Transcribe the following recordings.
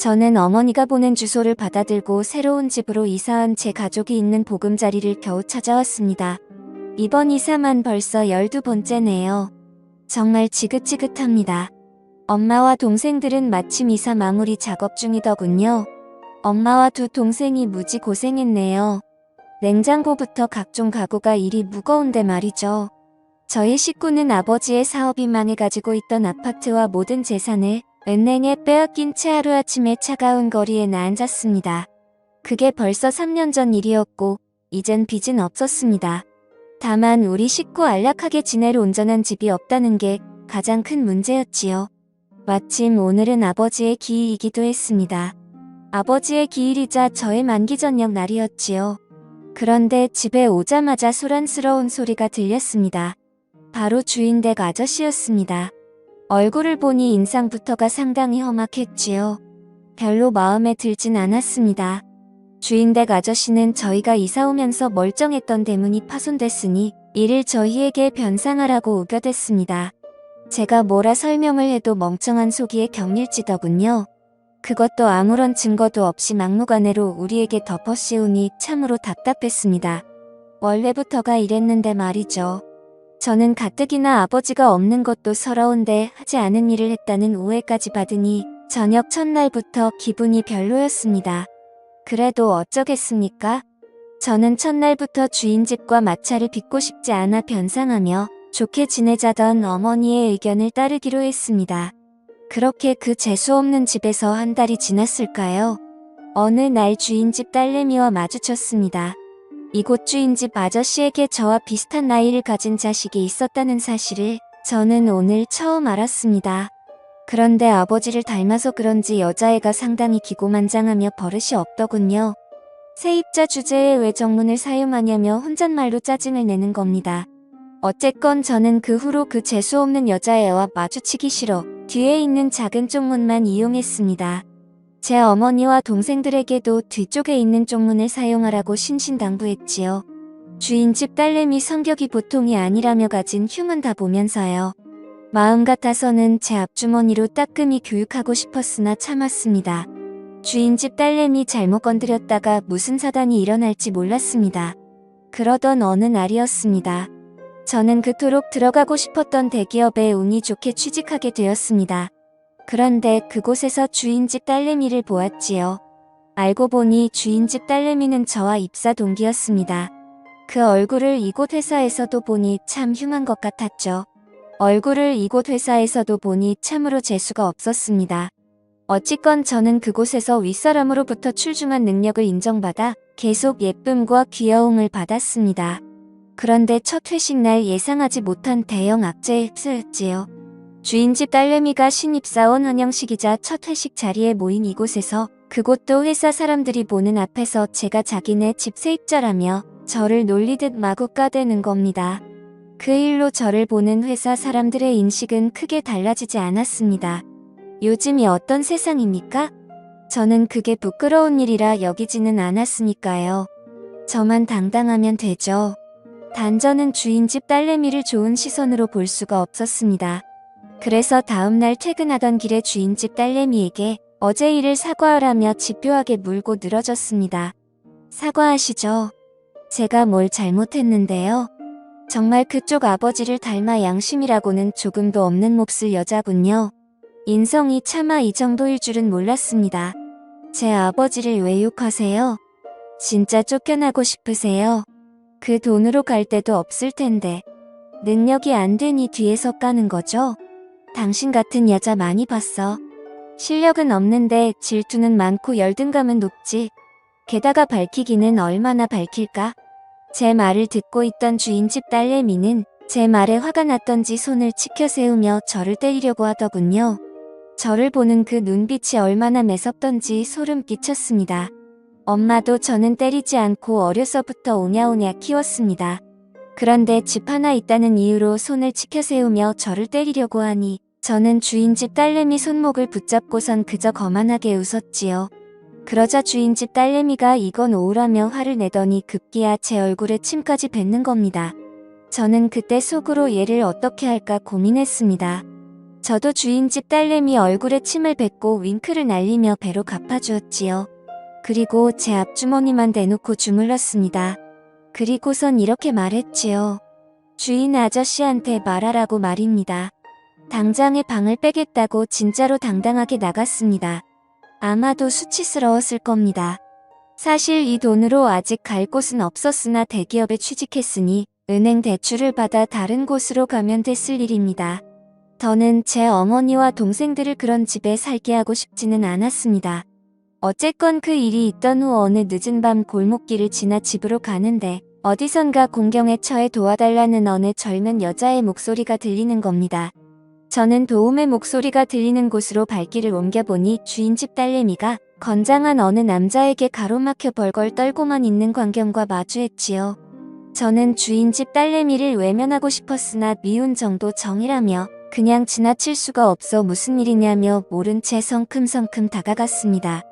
저는 어머니가 보낸 주소를 받아들고 새로운 집으로 이사한 제 가족이 있는 보금자리를 겨우 찾아왔습니다. 이번 이사만 벌써 12번째네요. 정말 지긋지긋합니다. 엄마와 동생들은 마침 이사 마무리 작업 중이더군요. 엄마와 두 동생이 무지 고생했네요. 냉장고부터 각종 가구가 이리 무거운데 말이죠. 저희 식구는 아버지의 사업이 망해가지고 있던 아파트와 모든 재산을 은행에 빼앗긴 채 하루아침에 차가운 거리에 나앉았습니다. 그게 벌써 3년 전 일이었고 이젠 빚은 없었습니다. 다만 우리 식구 안락하게 지낼 온전한 집이 없다는 게 가장 큰 문제였지요. 마침 오늘은 아버지의 기일이기도 했습니다. 아버지의 기일이자 저의 만기 전역 날이었지요. 그런데 집에 오자마자 소란스러운 소리가 들렸습니다. 바로 주인댁 아저씨였습니다. 얼굴을 보니 인상부터가 상당히 험악했지요. 별로 마음에 들진 않았습니다. 주인댁 아저씨는 저희가 이사 오면서 멀쩡했던 대문이 파손됐으니 이를 저희에게 변상하라고 우겨댔습니다. 제가 뭐라 설명을 해도 멍청한 속이에 격릴지더군요. 그것도 아무런 증거도 없이 막무가내로 우리에게 덮어씌우니 참으로 답답했습니다. 원래부터가 이랬는데 말이죠. 저는 가뜩이나 아버지가 없는 것도 서러운데 하지 않은 일을 했다는 오해까지 받으니 저녁 첫날부터 기분이 별로였습니다. 그래도 어쩌겠습니까? 저는 첫날부터 주인집과 마찰을 빚고 싶지 않아 변상하며 좋게 지내자던 어머니의 의견을 따르기로 했습니다. 그렇게 그 재수없는 집에서 한 달이 지났을까요? 어느 날 주인집 딸내미와 마주쳤습니다. 이곳 주인집 아저씨에게 저와 비슷한 나이를 가진 자식이 있었다는 사실을 저는 오늘 처음 알았습니다. 그런데 아버지를 닮아서 그런지 여자애가 상당히 기고만장하며 버릇이 없더군요. 세입자 주제에 왜 정문을 사용하냐며 혼잣말로 짜증을 내는 겁니다. 어쨌건 저는 그 후로 그 재수없는 여자애와 마주치기 싫어 뒤에 있는 작은 쪽문만 이용했습니다. 제 어머니와 동생들에게도 뒤쪽에 있는 쪽문을 사용하라고 신신당부했지요. 주인집 딸내미 성격이 보통이 아니라며 가진 흉은 다 보면서요. 마음 같아서는 제 앞주머니로 따끔히 교육하고 싶었으나 참았습니다. 주인집 딸내미 잘못 건드렸다가 무슨 사단이 일어날지 몰랐습니다. 그러던 어느 날이었습니다. 저는 그토록 들어가고 싶었던 대기업에 운이 좋게 취직하게 되었습니다. 그런데 그곳에서 주인집 딸내미를 보았지요. 알고 보니 주인집 딸내미는 저와 입사 동기였습니다. 그 얼굴을 이곳 회사에서도 보니 참 흉한 것 같았죠. 얼굴을 이곳 회사에서도 보니 참으로 재수가 없었습니다. 어찌건 저는 그곳에서 윗사람으로부터 출중한 능력을 인정받아 계속 예쁨과 귀여움을 받았습니다. 그런데 첫 회식 날 예상하지 못한 대형 악재에 휩쓸렸지요. 주인집 딸내미가 신입사원 환영식이자 첫 회식 자리에 모인 이곳에서 그곳도 회사 사람들이 보는 앞에서 제가 자기네 집 세입자라며 저를 놀리듯 마구 까대는 겁니다. 그 일로 저를 보는 회사 사람들의 인식은 크게 달라지지 않았습니다. 요즘이 어떤 세상입니까? 저는 그게 부끄러운 일이라 여기지는 않았으니까요. 저만 당당하면 되죠. 단 저는 주인집 딸내미를 좋은 시선으로 볼 수가 없었습니다. 그래서 다음날 퇴근하던 길에 주인집 딸내미에게 어제 일을 사과하라며 집요하게 물고 늘어졌습니다. 사과하시죠. 제가 뭘 잘못했는데요. 정말 그쪽 아버지를 닮아 양심이라고는 조금도 없는 몹쓸 여자군요. 인성이 차마 이 정도일 줄은 몰랐습니다. 제 아버지를 왜 욕하세요? 진짜 쫓겨나고 싶으세요? 그 돈으로 갈 데도 없을 텐데. 능력이 안 되니 뒤에서 까는 거죠? 당신 같은 여자 많이 봤어. 실력은 없는데 질투는 많고 열등감은 높지. 게다가 밝히기는 얼마나 밝힐까? 제 말을 듣고 있던 주인집 딸내미는 제 말에 화가 났던지 손을 치켜 세우며 저를 때리려고 하더군요. 저를 보는 그 눈빛이 얼마나 매섭던지 소름 끼쳤습니다. 엄마도 저는 때리지 않고 어려서부터 오냐오냐 키웠습니다. 그런데 집 하나 있다는 이유로 손을 치켜 세우며 저를 때리려고 하니 저는 주인집 딸내미 손목을 붙잡고선 그저 거만하게 웃었지요. 그러자 주인집 딸내미가 이건 오우라며 화를 내더니 급기야 제 얼굴에 침까지 뱉는 겁니다. 저는 그때 속으로 얘를 어떻게 할까 고민했습니다. 저도 주인집 딸내미 얼굴에 침을 뱉고 윙크를 날리며 배로 갚아주었지요. 그리고 제 앞주머니만 대놓고 주물렀습니다. 그리고선 이렇게 말했지요. 주인 아저씨한테 말하라고 말입니다. 당장에 방을 빼겠다고 진짜로 당당하게 나갔습니다. 아마도 수치스러웠을 겁니다. 사실 이 돈으로 아직 갈 곳은 없었으나 대기업에 취직했으니 은행 대출을 받아 다른 곳으로 가면 됐을 일입니다. 더는 제 어머니와 동생들을 그런 집에 살게 하고 싶지는 않았습니다. 어쨌건 그 일이 있던 후 어느 늦은 밤 골목길을 지나 집으로 가는데 어디선가 공경에 처해 도와달라는 어느 젊은 여자의 목소리가 들리는 겁니다. 저는 도움의 목소리가 들리는 곳으로 발길을 옮겨보니 주인집 딸내미가 건장한 어느 남자에게 가로막혀 벌걸 떨고만 있는 광경과 마주했지요. 저는 주인집 딸내미를 외면하고 싶었으나 미운 정도 정이라며 그냥 지나칠 수가 없어 무슨 일이냐며 모른 채 성큼성큼 다가갔습니다.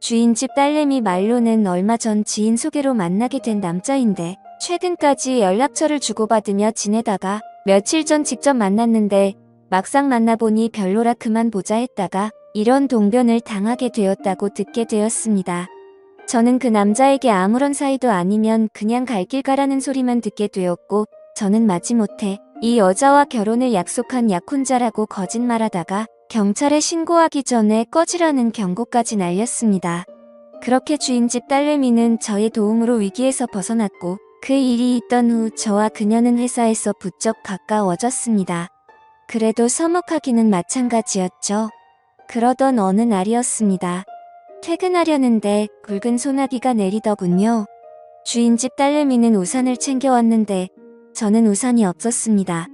주인집 딸내미 말로는 얼마 전 지인 소개로 만나게 된 남자인데 최근까지 연락처를 주고받으며 지내다가 며칠 전 직접 만났는데 막상 만나보니 별로라 그만 보자 했다가 이런 동변을 당하게 되었다고 듣게 되었습니다. 저는 그 남자에게 아무런 사이도 아니면 그냥 갈 길 가라는 소리만 듣게 되었고 저는 마지못해 이 여자와 결혼을 약속한 약혼자라고 거짓말하다가 경찰에 신고하기 전에 꺼지라는 경고까지 날렸습니다. 그렇게 주인집 딸내미는 저의 도움으로 위기에서 벗어났고 그 일이 있던 후 저와 그녀는 회사에서 부쩍 가까워졌습니다. 그래도 서먹하기는 마찬가지였죠. 그러던 어느 날이었습니다. 퇴근하려는데 굵은 소나비가 내리더군요. 주인집 딸내미는 우산을 챙겨왔는데 저는 우산이 없었습니다.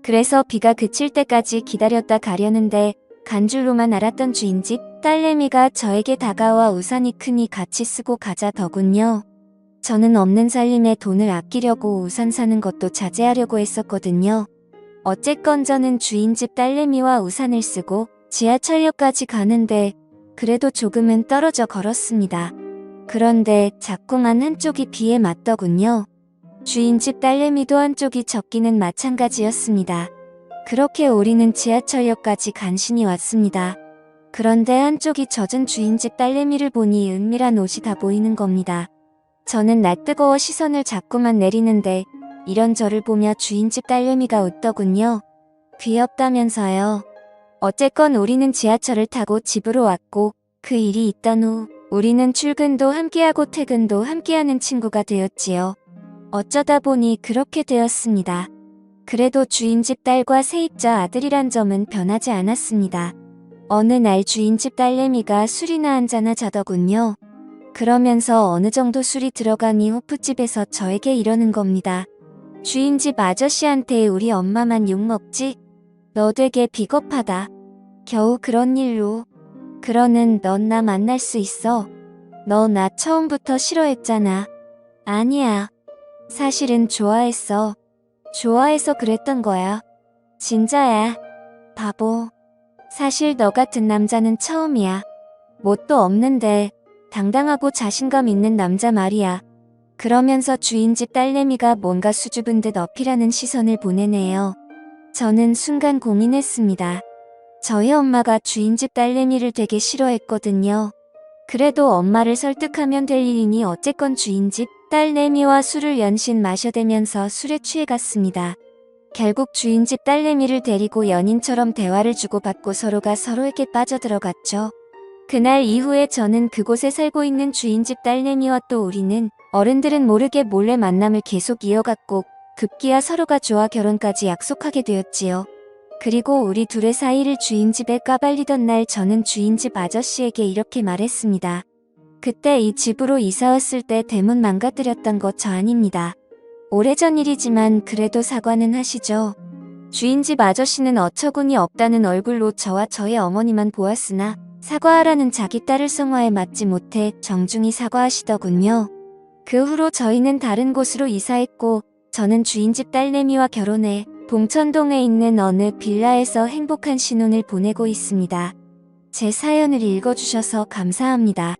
그래서 비가 그칠 때까지 기다렸다 가려는데 간 줄로만 알았던 주인집 딸내미가 저에게 다가와 우산이 크니 같이 쓰고 가자더군요. 저는 없는 살림에 돈을 아끼려고 우산 사는 것도 자제하려고 했었거든요. 어쨌건 저는 주인집 딸내미와 우산을 쓰고 지하철역까지 가는데 그래도 조금은 떨어져 걸었습니다. 그런데 자꾸만 한쪽이 비에 맞더군요. 주인집 딸내미도 한쪽이 젖기는 마찬가지였습니다. 그렇게 우리는 지하철역까지 간신히 왔습니다. 그런데 한쪽이 젖은 주인집 딸내미를 보니 은밀한 옷이 다 보이는 겁니다. 저는 낯뜨거워 시선을 자꾸만 내리는데 이런 저를 보며 주인집 딸내미가 웃더군요. 귀엽다면서요. 어쨌건 우리는 지하철을 타고 집으로 왔고 그 일이 있던 후 우리는 출근도 함께하고 퇴근도 함께하는 친구가 되었지요. 어쩌다 보니 그렇게 되었습니다. 그래도 주인집 딸과 세입자 아들이란 점은 변하지 않았습니다. 어느 날 주인집 딸내미가 술이나 한잔 하자더군요. 그러면서 어느 정도 술이 들어가니 호프집에서 저에게 이러는 겁니다. 주인집 아저씨한테 우리 엄마만 욕먹지? 너 되게 비겁하다. 겨우 그런 일로. 그러는 넌 나 만날 수 있어? 너 나 처음부터 싫어했잖아. 아니야. 사실은 좋아했어. 좋아해서 그랬던 거야. 진짜야. 바보. 사실 너 같은 남자는 처음이야. 뭣도 없는데 당당하고 자신감 있는 남자 말이야. 그러면서 주인집 딸내미가 뭔가 수줍은 듯 어필하는 시선을 보내네요. 저는 순간 고민했습니다. 저희 엄마가 주인집 딸내미를 되게 싫어했거든요. 그래도 엄마를 설득하면 될 일이니 어쨌건 주인집 딸내미와 술을 연신 마셔대면서 술에 취해갔습니다. 결국 주인집 딸내미를 데리고 연인처럼 대화를 주고받고 서로가 서로에게 빠져들어갔죠. 그날 이후에 저는 그곳에 살고 있는 주인집 딸내미와 또 우리는 어른들은 모르게 몰래 만남을 계속 이어갔고 급기야 서로가 좋아 결혼까지 약속하게 되었지요. 그리고 우리 둘의 사이를 주인집에 까발리던 날 저는 주인집 아저씨에게 이렇게 말했습니다. 그때 이 집으로 이사왔을 때 대문 망가뜨렸던 거 저 아닙니다. 오래전 일이지만 그래도 사과는 하시죠. 주인집 아저씨는 어처구니 없다는 얼굴로 저와 저의 어머니만 보았으나 사과하라는 자기 딸을 성화에 맞지 못해 정중히 사과하시더군요. 그 후로 저희는 다른 곳으로 이사했고 저는 주인집 딸내미와 결혼해 봉천동에 있는 어느 빌라에서 행복한 신혼을 보내고 있습니다. 제 사연을 읽어주셔서 감사합니다.